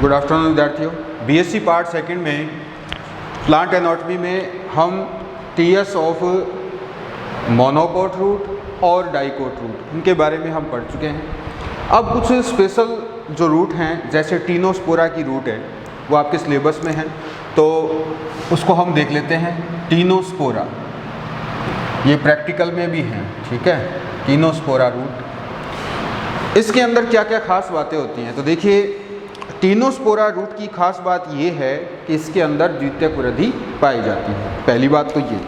Good afternoon विद्यार्थियों। BSc part second में plant anatomy में हम टीएस ऑफ मोनोकोट रूट और डाइकोट रूट इनके बारे में हम पढ़ चुके हैं। अब कुछ स्पेशल जो रूट हैं जैसे टीनोस्पोरा की रूट है वो आपके सिलेबस में है, तो उसको हम देख लेते हैं। टीनोस्पोरा ये प्रैक्टिकल में भी है, ठीक है। टीनोस्पोरा रूट, इसके अंदर क्या क्या खास बातें होती हैं, तो देखिए टीनोस्पोरा रूट की खास बात ये है कि इसके अंदर द्वितीयक वृद्धि पाई जाती है। पहली बात तो ये,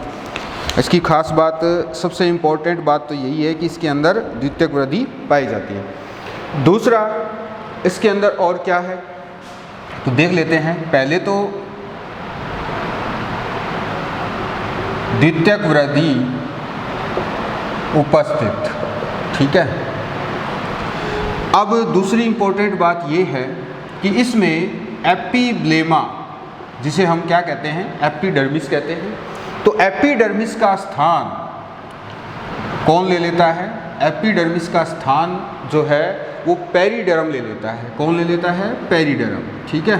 इसकी खास बात, सबसे इम्पोर्टेंट बात तो यही है कि इसके अंदर द्वितीयक वृद्धि पाई जाती है। दूसरा, इसके अंदर और क्या है तो देख लेते हैं। पहले तो द्वितीयक वृद्धि उपस्थित, ठीक है। अब दूसरी इंपॉर्टेंट बात ये है कि इसमें एपिब्लेमा, जिसे हम क्या कहते हैं, एपिडर्मिस कहते हैं, तो एपिडर्मिस का स्थान कौन ले लेता है? एपिडर्मिस का स्थान जो है वो पेरिडर्म ले लेता है। कौन ले लेता है? पेरिडर्म, ठीक है।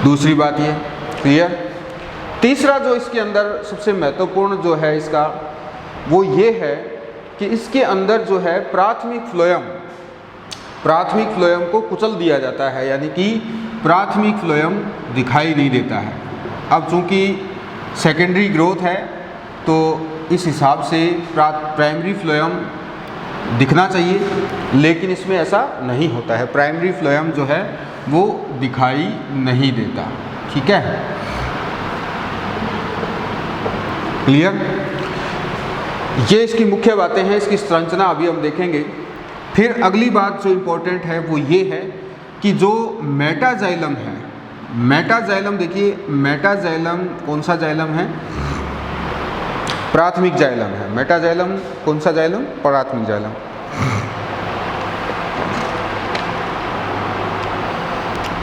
दूसरी बात ये क्लियर। तीसरा जो इसके अंदर सबसे महत्वपूर्ण जो है इसका, वो ये है कि इसके अंदर जो है प्राथमिक फ्लोएम को कुचल दिया जाता है, यानी कि प्राथमिक फ्लोएम दिखाई नहीं देता है। अब चूंकि सेकेंडरी ग्रोथ है तो इस हिसाब से प्राइमरी फ्लोएम दिखना चाहिए, लेकिन इसमें ऐसा नहीं होता है। प्राइमरी फ्लोएम जो है वो दिखाई नहीं देता, ठीक है। क्लियर। ये इसकी मुख्य बातें हैं, इसकी संरचना अभी हम देखेंगे। फिर अगली बात जो इम्पोर्टेंट है वो ये है कि जो मेटाजाइलम है, मेटाजाइलम देखिए, मेटाजाइलम कौन सा जाइलम है? प्राथमिक जाइलम है। मेटाजाइलम कौन सा जाइलम? प्राथमिक जाइलम।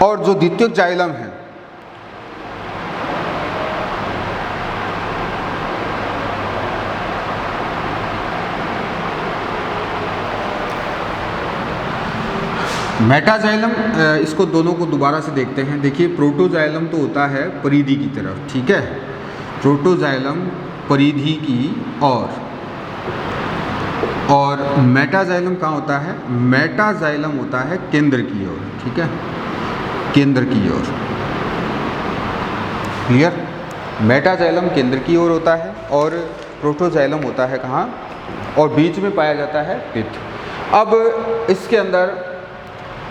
और जो द्वितीयक जाइलम है, मेटाजाइलम, इसको दोनों को दोबारा से देखते हैं। देखिए प्रोटोजाइलम तो होता है परिधि की तरफ, ठीक है। प्रोटोजाइलम परिधि की और मेटाजाइलम कहाँ होता है? मेटाजाइलम होता है केंद्र की ओर, ठीक है, केंद्र की ओर। क्लियर। मेटाजाइलम केंद्र की ओर होता है और प्रोटोजाइलम होता है कहाँ? और बीच में पाया जाता है पित्त। अब इसके अंदर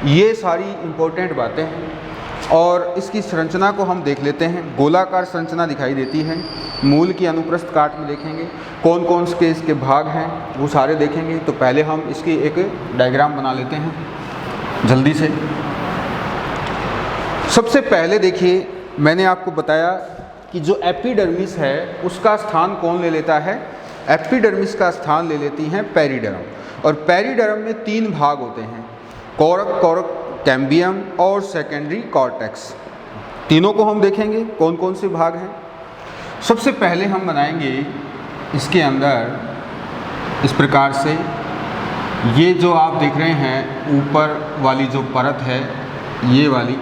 ये सारी इम्पोर्टेंट बातें हैं और इसकी संरचना को हम देख लेते हैं। गोलाकार संरचना दिखाई देती है। मूल की अनुप्रस्थ काट में देखेंगे कौन कौन से इसके भाग हैं, वो सारे देखेंगे। तो पहले हम इसकी एक डायग्राम बना लेते हैं जल्दी से। सबसे पहले देखिए, मैंने आपको बताया कि जो एपिडर्मिस है उसका स्थान कौन ले लेता है? एपिडर्मिस का स्थान ले लेती हैं पेरिडर्म। और पेरिडर्म में तीन भाग होते हैं, कोरक कैम्बियम और सेकेंडरी कॉर्टेक्स। तीनों को हम देखेंगे कौन कौन से भाग हैं। सबसे पहले हम बनाएंगे इसके अंदर इस प्रकार से, ये जो आप देख रहे हैं ऊपर वाली जो परत है, ये वाली,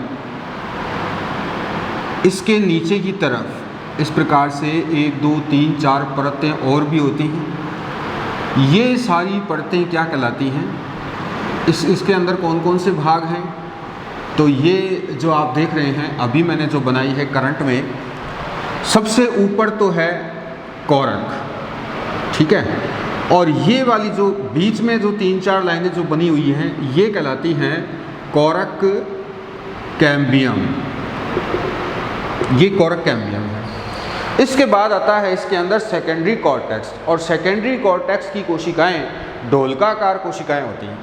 इसके नीचे की तरफ इस प्रकार से 1 2 3 4 परतें और भी होती हैं। ये सारी परतें क्या कहलाती हैं? इसके अंदर कौन कौन से भाग हैं? तो ये जो आप देख रहे हैं अभी मैंने जो बनाई है करंट में, सबसे ऊपर तो है कोरक, ठीक है। और ये वाली जो बीच में जो 3-4 लाइनें जो बनी हुई हैं ये कहलाती हैं कोरक कैम्बियम। ये कोरक कैम्बियम है। इसके बाद आता है इसके अंदर सेकेंडरी कॉर्टेक्स, और सेकेंडरी कॉर्टेक्स की कोशिकाएं डोलकाकार कोशिकाएं होती हैं,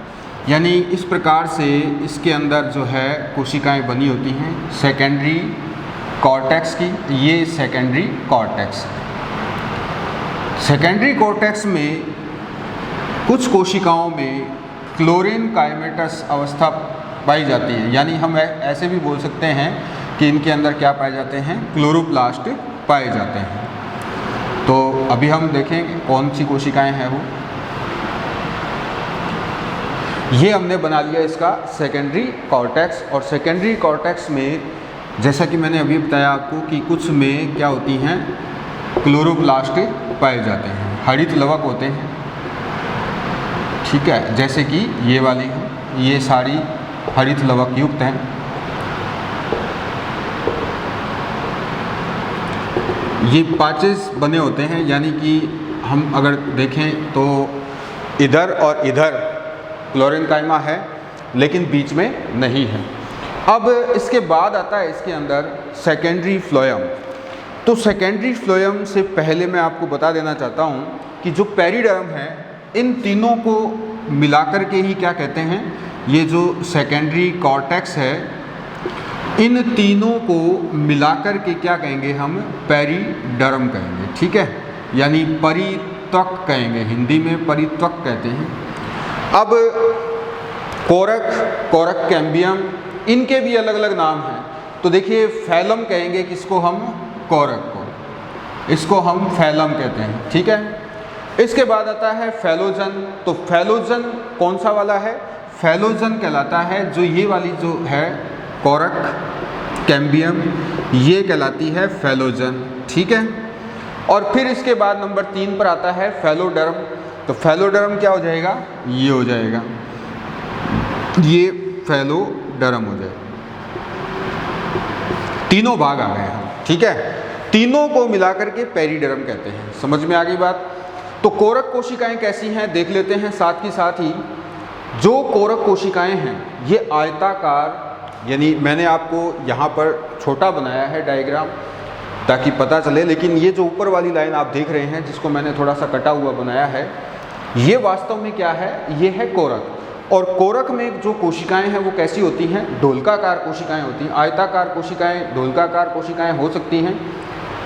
यानी इस प्रकार से इसके अंदर जो है कोशिकाएं बनी होती हैं सेकेंडरी कॉर्टेक्स की। ये सेकेंडरी कॉर्टेक्स। सेकेंडरी कॉर्टेक्स में कुछ कोशिकाओं में क्लोरीन काइमेटस अवस्था पाई जाती है, यानी हम ऐसे भी बोल सकते हैं कि इनके अंदर क्या पाए जाते हैं? क्लोरोप्लास्ट पाए जाते हैं। तो अभी हम देखेंगे कौन सी कोशिकाएं हैं वो। ये हमने बना लिया इसका सेकेंडरी कॉर्टेक्स। और सेकेंडरी कॉर्टेक्स में जैसा कि मैंने अभी बताया आपको कि कुछ में क्या होती हैं, क्लोरोप्लास्ट पाए जाते हैं, हरित लवक होते हैं, ठीक है, जैसे कि ये वाली हैं, ये सारी हरित लवक युक्त हैं। ये पाचेस बने होते हैं, यानी कि हम अगर देखें तो इधर और इधर क्लोरेन्काइमा है लेकिन बीच में नहीं है। अब इसके बाद आता है इसके अंदर सेकेंडरी फ्लोएम। तो सेकेंडरी फ्लोएम से पहले मैं आपको बता देना चाहता हूँ कि जो पेरिडर्म है, इन तीनों को मिलाकर के ही क्या कहते हैं, ये जो सेकेंडरी कॉर्टेक्स है, इन तीनों को मिलाकर के क्या कहेंगे हम, पेरिडर्म कहेंगे, ठीक है, यानी परित्वक कहेंगे, हिंदी में परित्वक कहते हैं। अब कोरक कैम्बियम, इनके भी अलग अलग नाम हैं। तो देखिए फैलम कहेंगे किसको हम, कोरक को, इसको हम फैलम कहते हैं, ठीक है। इसके बाद आता है फैलोजन। तो फैलोजन कौन सा वाला है, फैलोजन कहलाता है जो ये वाली जो है कोरक कैम्बियम, ये कहलाती है फैलोजन, ठीक है। और फिर इसके बाद नंबर 3 पर आता है फैलोडर्म। तो फैलोडर्म क्या हो जाएगा, ये हो जाएगा, ये फैलोडर्म हो जाएगा। तीनों भाग आ गए हैं, ठीक है, तीनों को मिलाकर के पेरिडर्म कहते हैं। समझ में आ गई बात। तो कोरक कोशिकाएं कैसी हैं देख लेते हैं। साथ ही साथ ही जो कोरक कोशिकाएं हैं ये आयताकार, यानी मैंने आपको यहाँ पर छोटा बनाया है डायग्राम ताकि पता चले, लेकिन ये जो ऊपर वाली लाइन आप देख रहे हैं जिसको मैंने थोड़ा सा कटा हुआ बनाया है, ये वास्तव में क्या है, ये है कोरक। और कोरक में जो कोशिकाएं हैं वो कैसी होती हैं, ढोलकाकार कोशिकाएं होती हैं। आयताकार कोशिकाएं, ढोलकाकार कोशिकाएं हो सकती हैं,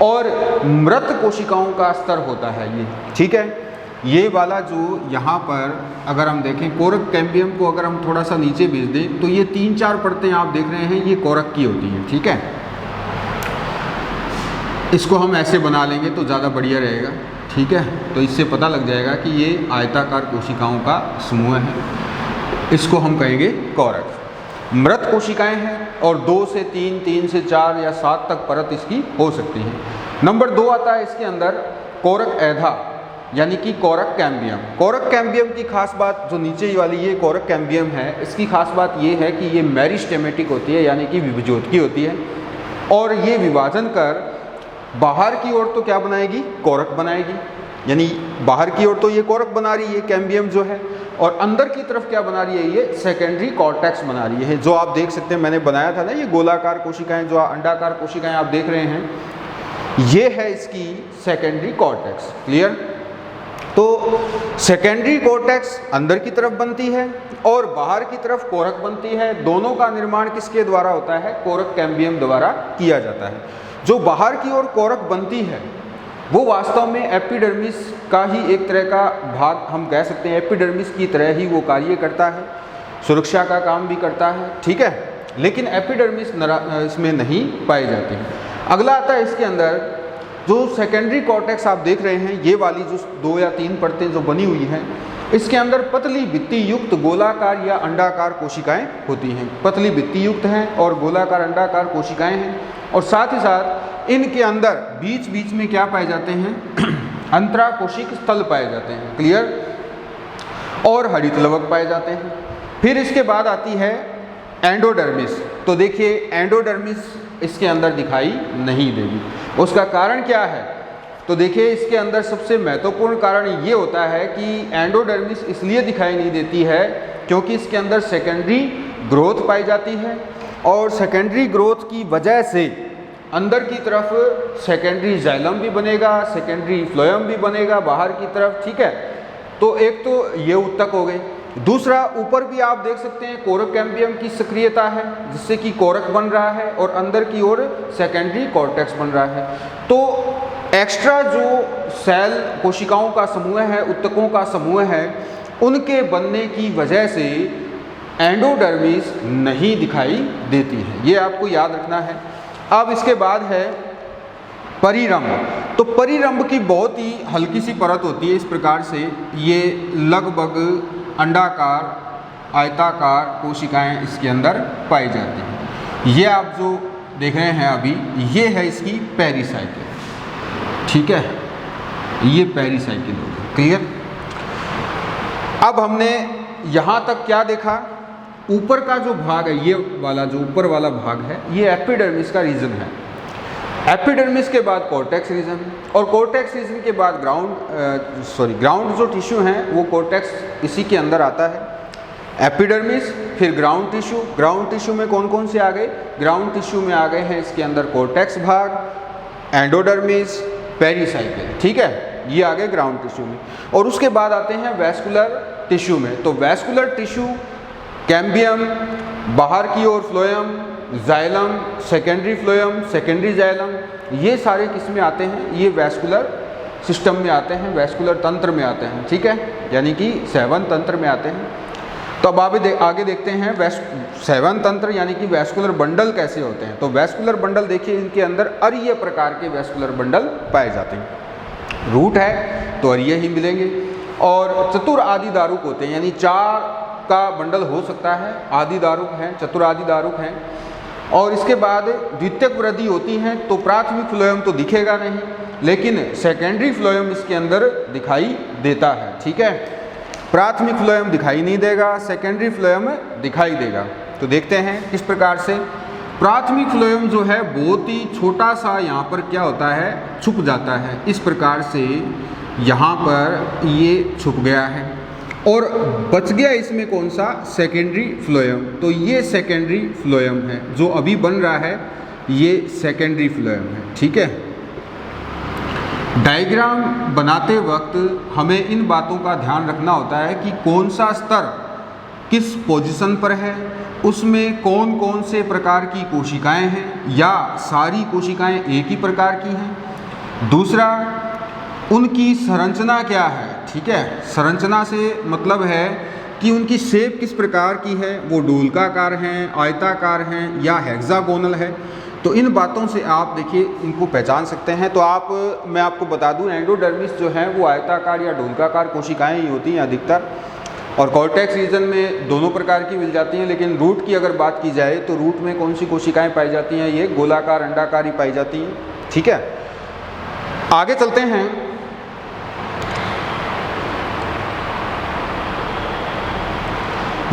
और मृत कोशिकाओं का स्तर होता है ये, ठीक है। ये वाला जो यहाँ पर अगर हम देखें कोरक कैम्बियम को अगर हम थोड़ा सा नीचे भेज दें तो ये 3-4 परतें आप देख रहे हैं, ये कोरक की होती हैं, ठीक है। इसको हम ऐसे बना लेंगे तो ज़्यादा बढ़िया रहेगा, ठीक है। तो इससे पता लग जाएगा कि ये आयताकार कोशिकाओं का समूह है, इसको हम कहेंगे कोरक। मृत कोशिकाएं हैं और 2 से 3, 3 से 4 या 7 तक परत इसकी हो सकती है। नंबर 2 आता है इसके अंदर कोरक एधा, यानी कि कोरक कैम्बियम। कोरक कैम्बियम की खास बात, जो नीचे वाली ये कोरक कैम्बियम है, इसकी खास बात ये है कि ये मेरिस्टेमेटिक होती है, यानी कि विभज्योतकी होती है, और ये विभाजन कर बाहर की ओर तो क्या बनाएगी, कोरक बनाएगी, यानी बाहर की ओर तो ये कोरक बना रही है कैम्बियम जो है, और अंदर की तरफ क्या बना रही है, ये सेकेंडरी कॉर्टेक्स बना रही है। जो आप देख सकते हैं, मैंने बनाया था ना ये गोलाकार कोशिकाएं, जो अंडाकार कोशिकाएं आप देख रहे हैं, ये है इसकी सेकेंडरी कॉर्टेक्स। क्लियर। तो सेकेंडरी कॉर्टेक्स अंदर की तरफ बनती है और बाहर की तरफ कोरक बनती है। दोनों का निर्माण किसके द्वारा होता है, कोरक कैम्बियम द्वारा किया जाता है। जो बाहर की ओर कोरक बनती है वो वास्तव में एपिडर्मिस का ही एक तरह का भाग हम कह सकते हैं, एपिडर्मिस की तरह ही वो कार्य करता है, सुरक्षा का काम भी करता है, ठीक है। लेकिन एपिडर्मिस इसमें नहीं पाई जाती है। अगला आता है इसके अंदर जो सेकेंडरी कॉर्टेक्स आप देख रहे हैं, ये वाली जो 2 या 3 परतें जो बनी हुई हैं, इसके अंदर पतली भित्ति युक्त गोलाकार या अंडाकार कोशिकाएं होती हैं। पतली भित्ति युक्त हैं और गोलाकार अंडाकार कोशिकाएं हैं, और साथ ही साथ इनके अंदर बीच बीच में क्या पाए जाते हैं, अंतराकोशिक स्थल पाए जाते हैं। क्लियर। और हरित लवक पाए जाते हैं। फिर इसके बाद आती है एंडोडर्मिस। तो देखिए एंडोडर्मिस इसके अंदर दिखाई नहीं देगी। उसका कारण क्या है, तो देखिए इसके अंदर सबसे महत्वपूर्ण कारण ये होता है कि एंडोडर्मिस इसलिए दिखाई नहीं देती है क्योंकि इसके अंदर सेकेंडरी ग्रोथ पाई जाती है, और सेकेंडरी ग्रोथ की वजह से अंदर की तरफ सेकेंडरी जाइलम भी बनेगा, सेकेंडरी फ्लोएम भी बनेगा बाहर की तरफ, ठीक है। तो एक तो ये उत्तक हो गई। दूसरा, ऊपर भी आप देख सकते हैं कोरक कैम्बियम की सक्रियता है जिससे कि कोरक बन रहा है और अंदर की ओर सेकेंडरी कॉर्टेक्स बन रहा है। तो एक्स्ट्रा जो सेल कोशिकाओं का समूह है, उत्तकों का समूह है, उनके बनने की वजह से एंडोडर्मिस नहीं दिखाई देती है। ये आपको याद रखना है। अब इसके बाद है परिरंभ। तो परिरंभ की बहुत ही हल्की सी परत होती है, इस प्रकार से ये लगभग अंडाकार आयताकार कोशिकाएं इसके अंदर पाई जाती हैं। ये आप जो देख रहे हैं अभी, ये है इसकी पेरिसाइकिल, ठीक है, ये पेरिसाइकिल होगी। क्लियर? अब हमने यहाँ तक क्या देखा, ऊपर का जो भाग है, ये वाला जो ऊपर वाला भाग है, ये एपिडर्मिस का रीजन है। एपिडर्मिस के बाद कॉर्टेक्स रीजन, और कॉर्टेक्स रीजन के बाद ग्राउंड जो टिश्यू है वो कॉर्टेक्स इसी के अंदर आता है। एपिडर्मिस, फिर ग्राउंड टिश्यू। ग्राउंड टिश्यू में कौन कौन से आ गए? ग्राउंड टिश्यू में आ गए हैं इसके अंदर कॉर्टेक्स भाग, एंडोडर्मिस, पेरिसाइकिल, ठीक है, ये आ गए ग्राउंड टिश्यू में। और उसके बाद आते हैं वैस्कुलर टिश्यू में। तो वैस्कुलर टिश्यू कैम्बियम, बाहर की ओर phloem, xylem, secondary phloem, secondary xylem, ये सारे किस में आते हैं? ये वैस्कुलर सिस्टम में आते हैं, वैस्कुलर तंत्र में आते हैं, ठीक है, यानी कि सेवन तंत्र में आते हैं। तो अब आगे देखते हैं सेवन तंत्र यानी कि वैस्कुलर बंडल कैसे होते हैं। तो वैस्कुलर बंडल देखिए, इनके अंदर अरीय प्रकार के वैस्कुलर बंडल पाए जाते हैं। रूट है तो अरीय ही मिलेंगे, और चतुर आदि दारुक होते हैं, यानी 4 का बंडल हो सकता है, आदि दारुक हैं, चतुरादि दारुक हैं। और इसके बाद द्वितीयक वृद्धि होती है, तो प्राथमिक फ्लोएम तो दिखेगा नहीं, लेकिन सेकेंडरी फ्लोएम इसके अंदर दिखाई देता है, ठीक है। प्राथमिक फ्लोएम दिखाई नहीं देगा, सेकेंडरी फ्लोएम दिखाई देगा। तो देखते हैं किस प्रकार से। प्राथमिक फ्लोएम जो है बहुत ही छोटा सा यहाँ पर क्या होता है, छुप जाता है। इस प्रकार से यहाँ पर ये छुप गया है, और बच गया इसमें कौन सा? Secondary phloem. तो ये सेकेंडरी फ्लोएम है, जो अभी बन रहा है ये सेकेंडरी फ्लोएम है, ठीक है। डायग्राम बनाते वक्त हमें इन बातों का ध्यान रखना होता है कि कौन सा स्तर किस पोजीशन पर है, उसमें कौन कौन से प्रकार की कोशिकाएं हैं, या सारी कोशिकाएं एक ही प्रकार की हैं। दूसरा, उनकी संरचना क्या है, ठीक है। संरचना से मतलब है कि उनकी शेप किस प्रकार की है, वो डोलकाकार हैं, आयताकार हैं, या हेक्सागोनल है। तो इन बातों से आप देखिए इनको पहचान सकते हैं। तो मैं आपको बता दूं, एंडोडर्मिस जो है वो आयताकार या डोलकाकार कोशिकाएं ही होती हैं अधिकतर, और कॉर्टेक्स रीजन में दोनों प्रकार की मिल जाती हैं। लेकिन रूट की अगर बात की जाए तो रूट में कौन सी कोशिकाएं पाई जाती हैं? ये गोलाकार अंडाकार ही पाई जाती हैं, ठीक है। आगे चलते हैं।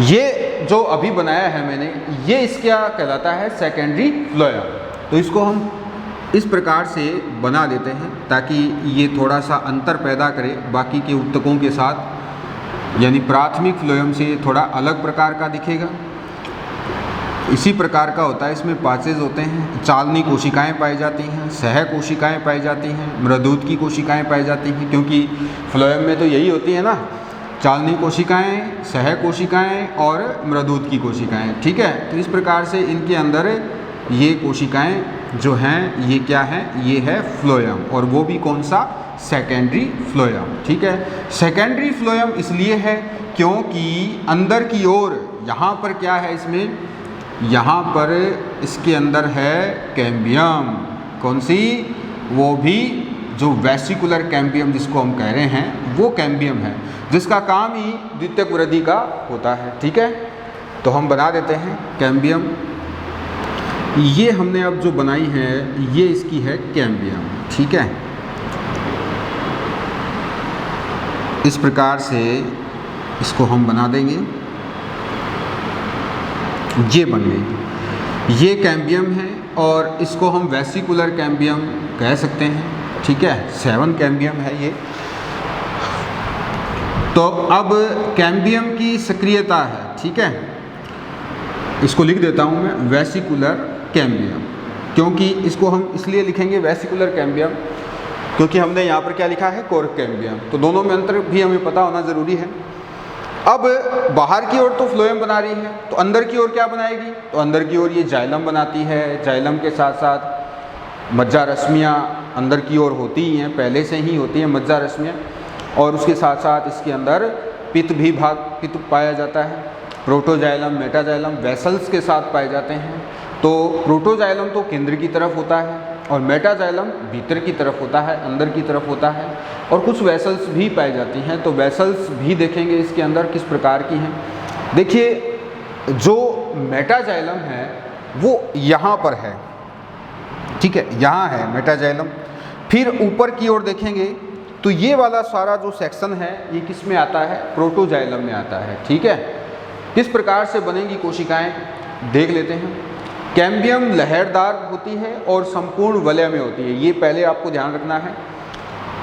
ये जो अभी बनाया है मैंने, ये इसका कहलाता है सेकेंडरी फ्लोएम। तो इसको हम इस प्रकार से बना देते हैं ताकि ये थोड़ा सा अंतर पैदा करे बाकी के ऊतकों के साथ, यानी प्राथमिक फ्लोएम से थोड़ा अलग प्रकार का दिखेगा। इसी प्रकार का होता है, इसमें पाचेज होते हैं, चालनी कोशिकाएं पाई जाती हैं, सह कोशिकाएं पाई जाती हैं, मृदूत की कोशिकाएं पाई जाती हैं, क्योंकि फ्लोएम में तो यही होती है ना, चालनी कोशिकाएं, सह कोशिकाएं और मृदूत की कोशिकाएं, ठीक है। तो इस प्रकार से इनके अंदर ये कोशिकाएं जो हैं ये क्या हैं? ये है फ्लोएम, और वो भी कौन सा? सेकेंडरी फ्लोएम, ठीक है। सेकेंडरी फ्लोएम इसलिए है क्योंकि अंदर की ओर यहाँ पर क्या है, इसमें यहाँ पर इसके अंदर है कैम्बियम। कौन सी? वो भी जो वेसिकुलर कैम्बियम जिसको हम कह रहे हैं, वो कैम्बियम है, जिसका काम ही द्वितीयक वृद्धि का होता है, ठीक है। तो हम बना देते हैं कैम्बियम। ये हमने अब जो बनाई है ये इसकी है कैम्बियम, ठीक है। इस प्रकार से इसको हम बना देंगे, ये बन गई, ये कैम्बियम है, और इसको हम वेसिकुलर कैम्बियम कह सकते हैं, ठीक है। 7 कैम्बियम है ये। तो अब कैम्बियम की सक्रियता है, ठीक है, इसको लिख देता हूं मैं वेसिकुलर कैम्बियम, क्योंकि इसको हम इसलिए लिखेंगे वेसिकुलर कैम्बियम क्योंकि हमने यहाँ पर क्या लिखा है? Cork cambium. तो दोनों में अंतर भी हमें पता होना ज़रूरी है। अब बाहर की ओर तो फ्लोएम बना रही है, तो अंदर की ओर क्या बनाएगी? तो अंदर की ओर ये जाइलम बनाती है। जाइलम के साथ साथ मज्जा रश्मियाँ अंदर की ओर होती ही हैं, पहले से ही होती हैं मज्जा रश्मियाँ, और उसके साथ साथ इसके अंदर पित्त पाया जाता है। प्रोटोजाइलम, मेटाजाइलम वेसल्स के साथ पाए जाते हैं। तो प्रोटोजाइलम तो केंद्र की तरफ होता है, और मेटाजाइलम भीतर की तरफ होता है, अंदर की तरफ होता है, और कुछ वेसल्स भी पाई जाती हैं। तो वेसल्स भी देखेंगे इसके अंदर किस प्रकार की हैं। देखिए जो मेटाजाइलम है वो यहाँ पर है, ठीक है, यहाँ है मेटाजाइलम। फिर ऊपर की ओर देखेंगे तो ये वाला सारा जो सेक्शन है ये किस में आता है, प्रोटोजाइलम में आता है, ठीक है। किस प्रकार से बनेंगी कोशिकाएं देख लेते हैं। कैम्बियम लहरदार होती है और संपूर्ण वलय में होती है, ये पहले आपको ध्यान रखना है।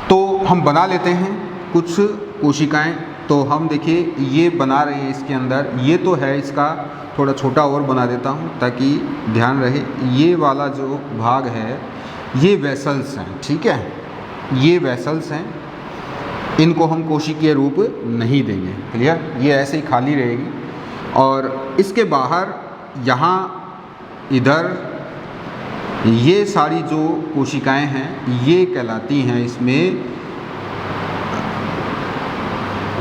तो हम बना लेते हैं कुछ कोशिकाएं। तो हम देखिए ये बना रहे हैं इसके अंदर, ये तो है, इसका थोड़ा छोटा और बना देता हूँ ताकि ध्यान रहे। ये वाला जो भाग है ये वेसल्स हैं, ठीक है, ये वेसल्स हैं, इनको हम कोशिकीय रूप नहीं देंगे, क्लियर, ये ऐसे ही खाली रहेगी। और इसके बाहर यहाँ इधर ये सारी जो कोशिकाएं हैं ये कहलाती हैं इसमें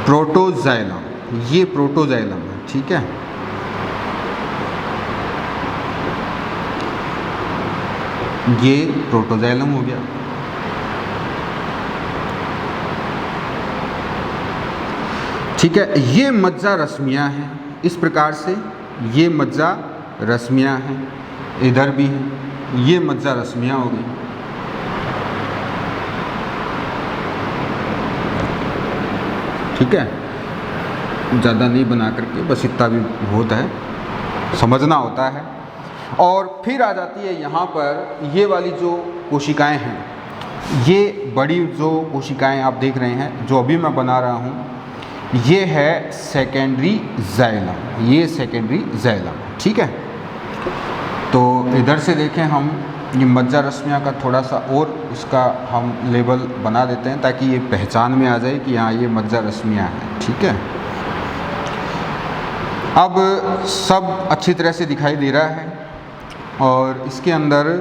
प्रोटोजाइलम, ये प्रोटोजाइलम है, ठीक है। ये प्रोटोजाइलम हो गया। ठीक है, ये मज्जा रश्मियाँ हैं, इस प्रकार से ये मज्जा रश्मियाँ हैं, इधर भी हैं, ये मज्जा रश्मियाँ हो गई। ठीक है, ज़्यादा नहीं बना करके, बस इतना भी बहुत है, समझना होता है। और फिर आ जाती है यहाँ पर ये वाली जो कोशिकाएं हैं, ये बड़ी जो कोशिकाएं आप देख रहे हैं जो अभी मैं बना रहा हूँ, ये है सेकेंडरी जाइलम, ये सेकेंडरी जाइलम, ठीक है। तो इधर से देखें हम, ये मज्जा रश्मियाँ का थोड़ा सा और इसका हम लेबल बना देते हैं ताकि ये पहचान में आ जाए कि हाँ ये मज्जा रश्मियाँ हैं, ठीक है। अब सब अच्छी तरह से दिखाई दे रहा है और इसके अंदर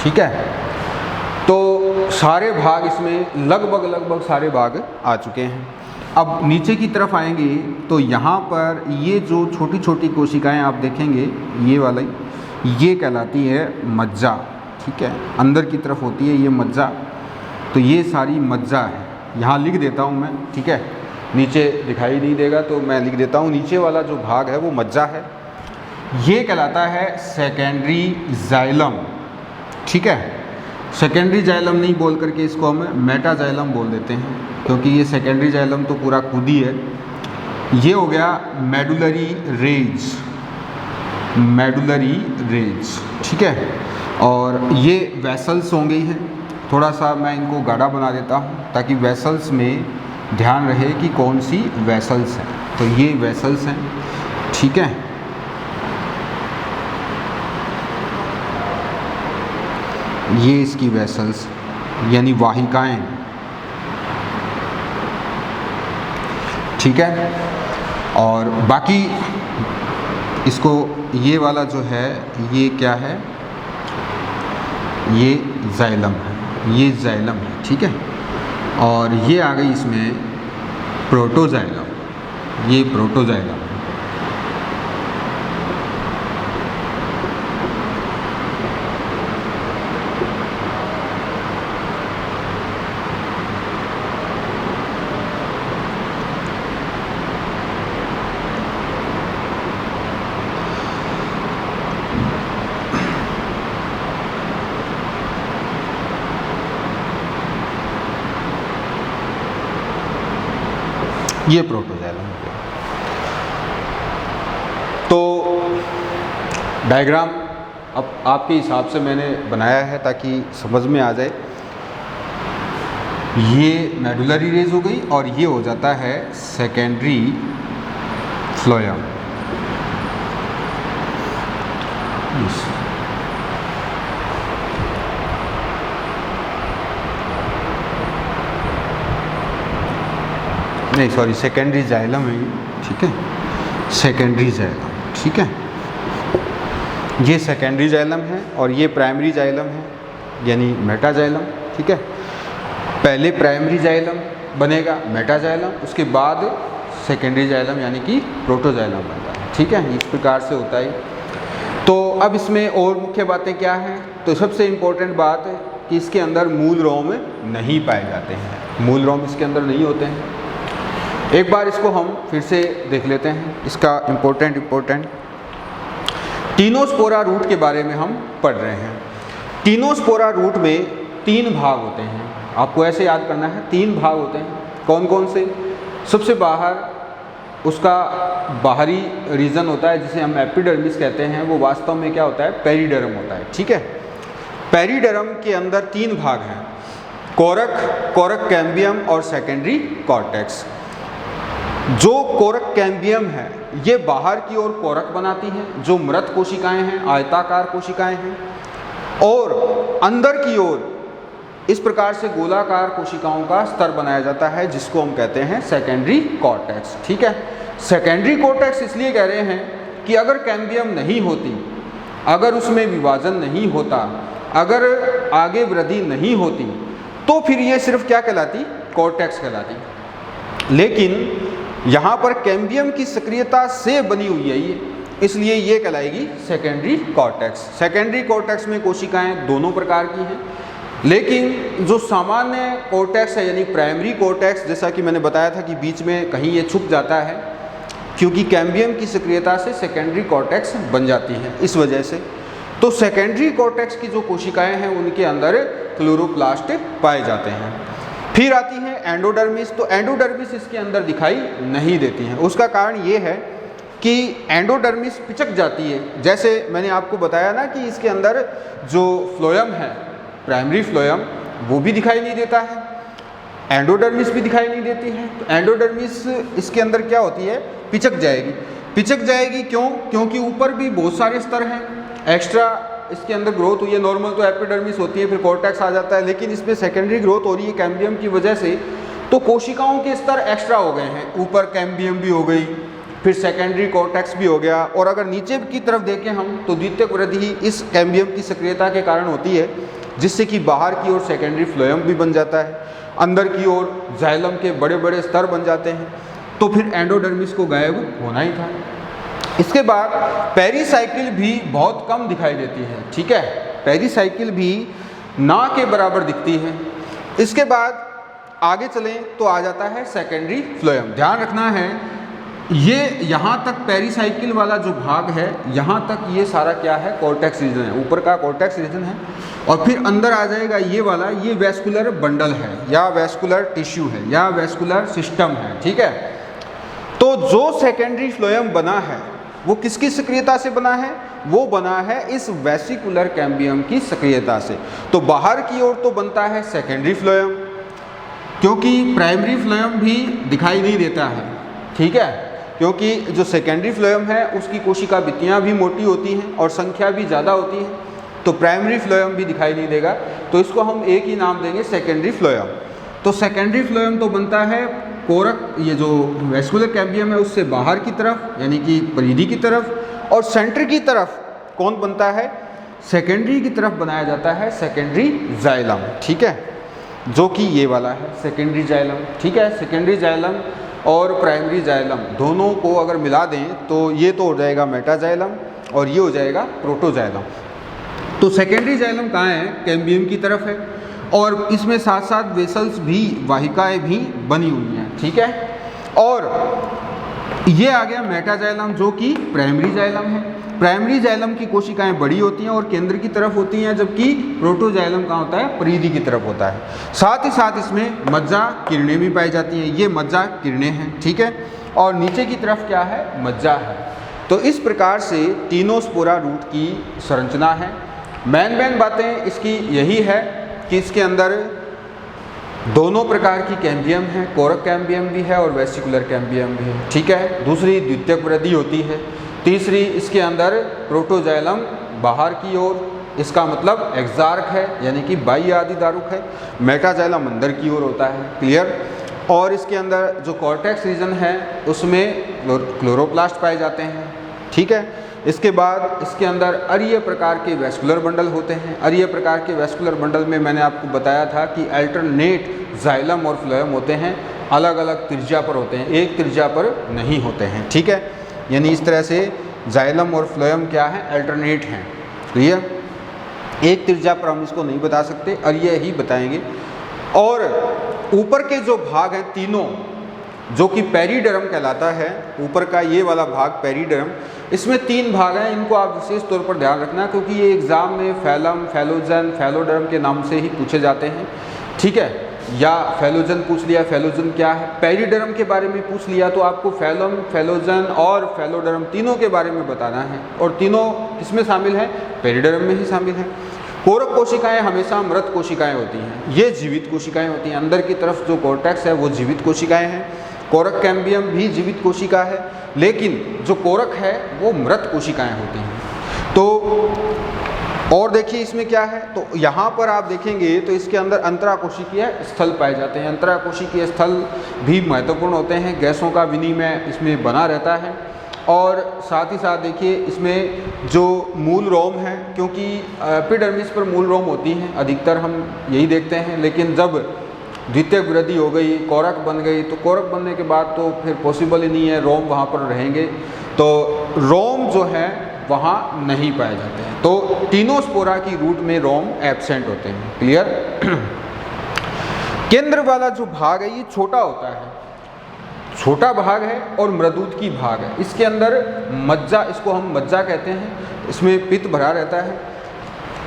ठीक है। तो सारे भाग इसमें लगभग सारे भाग आ चुके हैं। अब नीचे की तरफ आएंगे तो यहाँ पर ये जो छोटी छोटी कोशिकाएं आप देखेंगे, ये वाली, ये कहलाती है मज्जा, ठीक है, अंदर की तरफ होती है ये मज्जा। तो ये सारी मज्जा है, यहाँ लिख देता हूँ मैं, ठीक है, नीचे दिखाई नहीं देगा तो मैं लिख देता हूँ, नीचे वाला जो भाग है वो मज्जा है, ये कहलाता है सेकेंडरी जाइलम, ठीक है। सेकेंडरी जाइलम नहीं बोल करके इसको हम मेटाजाइलम बोल देते हैं, क्योंकि ये सेकेंडरी जाइलम तो पूरा खुद ही है। ये हो गया मेडुलरी रेज, मेडुलरी रेज, ठीक है। और ये वेसल्स हो गई हैं, थोड़ा सा मैं इनको गाढ़ा बना देता हूँ ताकि वेसल्स में ध्यान रहे कि कौन सी वेसल्स हैं। तो ये वेसल्स हैं, ठीक है। ये इसकी वेसल्स यानी वाहिकाएं, ठीक है। और बाकी इसको ये वाला जो है ये क्या है, ये जाइलम है, ये जाइलम है, ठीक है। और ये आ गई इसमें प्रोटोजाइलम, ये प्रोटोजाइलम है। ये प्रोटोजाइलम हो गया। तो डायग्राम अब आपके हिसाब से मैंने बनाया है ताकि समझ में आ जाए। ये मेडुलरी रेज हो गई और ये हो जाता है सेकेंडरी फ्लोएम। नहीं सॉरी, सेकेंडरी जाइलम है ये, ठीक है, सेकेंडरी जाइलम, ठीक है। ये सेकेंडरी जाइलम है और ये प्राइमरी जाइलम है यानी मेटाजाइलम, ठीक है। पहले प्राइमरी जाइलम बनेगा मेटाजाइलम, उसके बाद सेकेंडरी जाइलम यानी कि प्रोटोजाइलम बनता है। ठीक है, इस प्रकार से होता है। तो अब इसमें और मुख्य बातें क्या हैं? तो सबसे इम्पोर्टेंट बात है कि इसके अंदर मूल रोम नहीं पाए जाते हैं, मूल रोम इसके अंदर नहीं होते हैं। एक बार इसको हम फिर से देख लेते हैं, इसका इम्पोर्टेंट टीनोस्पोरा रूट के बारे में हम पढ़ रहे हैं। टीनोस्पोरा रूट में 3 भाग होते हैं, आपको ऐसे याद करना है, 3 भाग होते हैं। कौन कौन से? सबसे बाहर उसका बाहरी रीजन होता है जिसे हम एपिडर्मिस कहते हैं, वो वास्तव में क्या होता है? पेरिडर्म होता है। ठीक है, पेरिडर्म के अंदर 3 भाग हैं, कोरक कैम्बियम और सेकेंडरी कॉर्टेक्स। जो कोरक कैम्बियम है ये बाहर की ओर कोरक बनाती है, जो मृत कोशिकाएं हैं, आयताकार कोशिकाएं हैं, और अंदर की ओर इस प्रकार से गोलाकार कोशिकाओं का स्तर बनाया जाता है जिसको हम कहते हैं सेकेंडरी कॉर्टेक्स। ठीक है, सेकेंडरी कॉर्टेक्स इसलिए कह रहे हैं कि अगर कैम्बियम नहीं होती, अगर उसमें विभाजन नहीं होता, अगर आगे वृद्धि नहीं होती, तो फिर ये सिर्फ क्या कहलाती? कॉर्टेक्स कहलाती। लेकिन यहाँ पर कैम्बियम की सक्रियता से बनी हुई है ये, इसलिए ये कहलाएगी सेकेंडरी कॉर्टेक्स। सेकेंडरी कॉर्टेक्स में कोशिकाएं दोनों प्रकार की हैं, लेकिन जो सामान्य कॉर्टेक्स है यानी प्राइमरी कॉर्टेक्स, जैसा कि मैंने बताया था कि बीच में कहीं ये छुप जाता है क्योंकि कैम्बियम की सक्रियता से सेकेंडरी कॉर्टेक्स बन जाती है, इस वजह से। तो सेकेंडरी कॉर्टेक्स की जो कोशिकाएं हैं उनके अंदर क्लोरोप्लास्ट पाए जाते हैं। फिर आती है एंडोडर्मिस। तो एंडोडर्मिस इसके अंदर दिखाई नहीं देती है। उसका कारण ये है कि एंडोडर्मिस पिचक जाती है। जैसे मैंने आपको बताया ना कि इसके अंदर जो फ्लोएम है, प्राइमरी फ्लोएम, वो भी दिखाई नहीं देता है, एंडोडर्मिस भी दिखाई नहीं देती है। तो एंडोडर्मिस इसके अंदर क्या होती है? पिचक जाएगी। पिचक जाएगी क्यों? क्योंकि ऊपर भी बहुत सारे स्तर हैं, एक्स्ट्रा इसके अंदर ग्रोथ हुई है। नॉर्मल तो एपिडर्मिस होती है, फिर कॉर्टेक्स आ जाता है, लेकिन इसमें सेकेंडरी ग्रोथ हो रही है कैम्बियम की वजह से, तो कोशिकाओं के स्तर एक्स्ट्रा हो गए हैं। ऊपर कैम्बियम भी हो गई, फिर सेकेंडरी कॉर्टेक्स भी हो गया, और अगर नीचे की तरफ देखें हम तो द्वितीयक वृद्धि इस कैम्बियम की सक्रियता के कारण होती है, जिससे कि बाहर की ओर सेकेंडरी फ्लोएम भी बन जाता है, अंदर की ओर जाइलम के बड़े बड़े स्तर बन जाते हैं। तो फिर एंडोडर्मिस को गायब होना ही था। इसके बाद पेरीसाइकिल भी बहुत कम दिखाई देती है। ठीक है, पेरीसाइकिल भी ना के बराबर दिखती है। इसके बाद आगे चलें तो आ जाता है सेकेंडरी फ्लोएम। ध्यान रखना है, ये यहाँ तक पेरीसाइकिल वाला जो भाग है, यहाँ तक ये सारा क्या है? कॉर्टेक्स रीजन है, ऊपर का कॉर्टेक्स रीजन है। और फिर अंदर आ जाएगा ये वाला, ये वेस्कुलर बंडल है या वेस्कुलर टिश्यू है या वेस्कुलर सिस्टम है। ठीक है, तो जो सेकेंडरी फ्लोएम बना है वो किसकी सक्रियता से बना है? वो बना है इस वेसिकुलर कैम्बियम की सक्रियता से। तो बाहर की ओर तो बनता है सेकेंडरी फ्लोएम, क्योंकि प्राइमरी फ्लोएम भी दिखाई नहीं देता है। ठीक है, क्योंकि जो सेकेंडरी फ्लोएम है उसकी कोशिका भित्तियाँ भी मोटी होती हैं और संख्या भी ज़्यादा होती है, तो प्राइमरी फ्लोएम भी दिखाई नहीं देगा। तो इसको हम एक ही नाम देंगे, सेकेंडरी फ्लोएम। तो सेकेंडरी फ्लोएम तो बनता है कोरक, ये जो वेस्कुलर कैम्बियम है उससे बाहर की तरफ यानी कि परिधि की तरफ, और सेंटर की तरफ कौन बनता है? सेकेंडरी की तरफ बनाया जाता है सेकेंडरी जाइलम। ठीक है, जो कि ये वाला है सेकेंडरी जाइलम। ठीक है, सेकेंडरी जाइलम और प्राइमरी जाइलम दोनों को अगर मिला दें तो ये तो हो जाएगा मेटाजाइलम और ये हो जाएगा प्रोटोजाइलम। तो सेकेंडरी जाइलम कहाँ है? कैम्बियम की तरफ है, और इसमें साथ साथ वेसल्स भी, वाहिकाएं भी बनी हुई हैं। ठीक है, और ये आ गया मेटाजाइलम जो कि प्राइमरी जाइलम है। प्राइमरी जाइलम की कोशिकाएं बड़ी होती हैं और केंद्र की तरफ होती हैं, जबकि प्रोटोजाइलम कहाँ होता है? परिधि की तरफ होता है। साथ ही साथ इसमें मज्जा किरणें भी पाई जाती हैं, ये मज्जा किरणें हैं। ठीक है, और नीचे की तरफ क्या है? मज्जा है। तो इस प्रकार से टीनोस्पोरा रूट की संरचना है। मेन बातें इसकी यही है कि इसके अंदर दोनों प्रकार की कैम्बियम है, कोरक कैम्बियम भी है और वेसिकुलर कैम्बियम भी है। ठीक है, दूसरी द्वितीयक वृद्धि होती है। तीसरी, इसके अंदर प्रोटोजाइलम बाहर की ओर, इसका मतलब एक्सार्क है यानी कि बाह्य आदिदारुक है। मेटाजाइलम अंदर की ओर होता है। क्लियर? और इसके अंदर जो कॉर्टेक्स रीजन है उसमें क्लोरोप्लास्ट पाए जाते हैं। ठीक है, इसके बाद इसके अंदर अरीय प्रकार के वैस्कुलर बंडल होते हैं। अरीय प्रकार के वैस्कुलर बंडल में मैंने आपको बताया था कि अल्टरनेट जाइलम और फ्लोएम होते हैं, अलग अलग त्रिज्या पर होते हैं, एक त्रिज्या पर नहीं होते हैं। ठीक है, यानी इस तरह से जाइलम और फ्लोएम क्या है, अल्टरनेट हैं। क्लियर, एक त्रिज्या पर हम इसको नहीं बता सकते, अरीय ही बताएंगे। और ऊपर के जो भाग हैं तीनों, जो कि पेरिडर्म कहलाता है, ऊपर का ये वाला भाग पेरिडर्म, इसमें 3 भाग हैं। इनको आप विशेष तौर पर ध्यान रखना क्योंकि ये एग्जाम में फैलम, फैलोजन, फैलोडर्म के नाम से ही पूछे जाते हैं। ठीक है, या फैलोजन पूछ लिया, फैलोजन क्या है, पेरिडर्म के बारे में पूछ लिया तो आपको फैलम, फैलोजन और फैलोडर्म तीनों के बारे में बताना है। और तीनों किसमें शामिल है, पेरिडर्म में ही शामिल है। कोरक कोशिकाएं हमेशा मृत कोशिकाएं होती हैं, ये जीवित कोशिकाएं होती हैं। अंदर की तरफ जो कोर्टेक्स है वो जीवित कोशिकाएं हैं। कोरक कैम्बियम भी जीवित कोशिका है, लेकिन जो कोरक है वो मृत कोशिकाएं होती हैं। तो और देखिए इसमें क्या है, तो यहाँ पर आप देखेंगे तो इसके अंदर अंतराकोशिकीय स्थल पाए जाते हैं। अंतराकोशिकीय स्थल भी महत्वपूर्ण होते हैं, गैसों का विनिमय इसमें बना रहता है। और साथ ही साथ देखिए इसमें जो मूल रोम है, क्योंकि एपिडर्मिस पर मूल रोम होती हैं अधिकतर, हम यही देखते हैं। लेकिन जब द्वितीयक वृद्धि हो गई, कोरक बन गई, तो कोरक बनने के बाद तो फिर पॉसिबल ही नहीं है रोम वहाँ पर रहेंगे, तो रोम जो है वहाँ नहीं पाए जाते हैं। तो टीनोस्पोरा की रूट में रोम एब्सेंट होते हैं। क्लियर, केंद्र वाला जो भाग है ये छोटा होता है, छोटा भाग है और मृदुत की भाग है। इसके अंदर मज्जा, इसको हम मज्जा कहते हैं, इसमें पित्त भरा रहता है।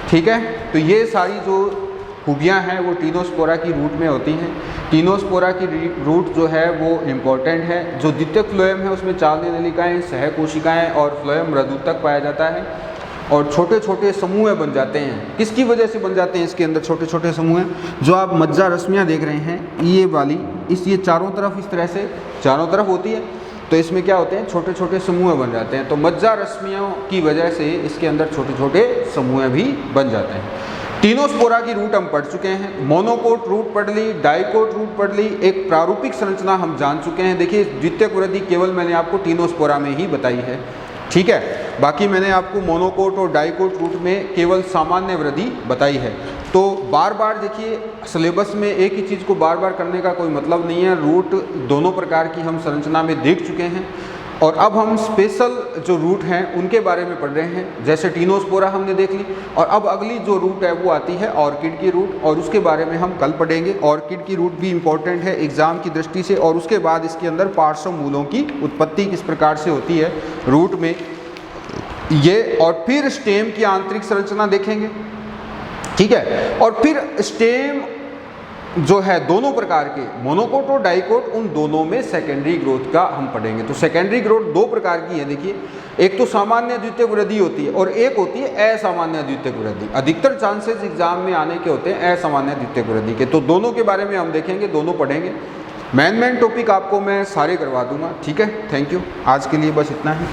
ठीक है, तो ये सारी जो खूबियाँ हैं वो टीनोस्पोरा की रूट में होती हैं। टीनोस्पोरा की रूट जो है वो इम्पोर्टेंट है। जो द्वितीयक फ्लोएम है उसमें 4 नलिकाएँ, सह कोशिकाएँ और फ्लोएम मृदुत तक पाया जाता है। और छोटे छोटे समूह बन जाते हैं। किसकी वजह से बन जाते हैं, इसके अंदर छोटे छोटे समूह, जो आप मज्जा रश्मियाँ देख रहे हैं ये वाली, ये चारों तरफ इस तरह से चारों तरफ होती है, तो इसमें क्या होते हैं, छोटे छोटे समूह बन जाते हैं। तो मज्जा रश्मियों की वजह से इसके अंदर छोटे छोटे समूह भी बन जाते हैं। टीनोस्पोरा की रूट हम पढ़ चुके हैं, मोनोकोट रूट पढ़ ली, डाइकोट रूट पढ़ ली, एक प्रारूपिक संरचना हम जान चुके हैं। देखिए द्वितीयक वृद्धि केवल मैंने आपको टीनोस्पोरा में ही बताई है। ठीक है, बाकी मैंने आपको मोनोकोट और डाइकोट रूट में केवल सामान्य वृद्धि बताई है। तो बार बार देखिए सिलेबस में एक ही चीज़ को बार बार करने का कोई मतलब नहीं है। रूट दोनों प्रकार की हम संरचना में देख चुके हैं और अब हम स्पेशल जो रूट हैं उनके बारे में पढ़ रहे हैं। जैसे टीनोस्पोरा हमने देख ली और अब अगली जो रूट है वो आती है ऑर्किड की रूट, और उसके बारे में हम कल पढ़ेंगे। ऑर्किड की रूट भी इम्पोर्टेंट है एग्जाम की दृष्टि से। और उसके बाद इसके अंदर पार्श्व मूलों की उत्पत्ति किस प्रकार से होती है रूट में ये, और फिर स्टेम की आंतरिक संरचना देखेंगे। ठीक है, और फिर स्टेम जो है दोनों प्रकार के, मोनोकोट और डाइकोट, उन दोनों में सेकेंडरी ग्रोथ का हम पढ़ेंगे। तो सेकेंडरी ग्रोथ 2 प्रकार की है। देखिए एक तो सामान्य द्वितीयक वृद्धि होती है और एक होती है असामान्य द्वितीयक वृद्धि। अधिकतर चांसेस एग्जाम में आने के होते हैं असामान्य द्वितीयक वृद्धि के। तो दोनों के बारे में हम देखेंगे, दोनों पढ़ेंगे। मेन टॉपिक आपको मैं सारे करवा दूंगा। ठीक है, थैंक यू। आज के लिए बस इतना ही।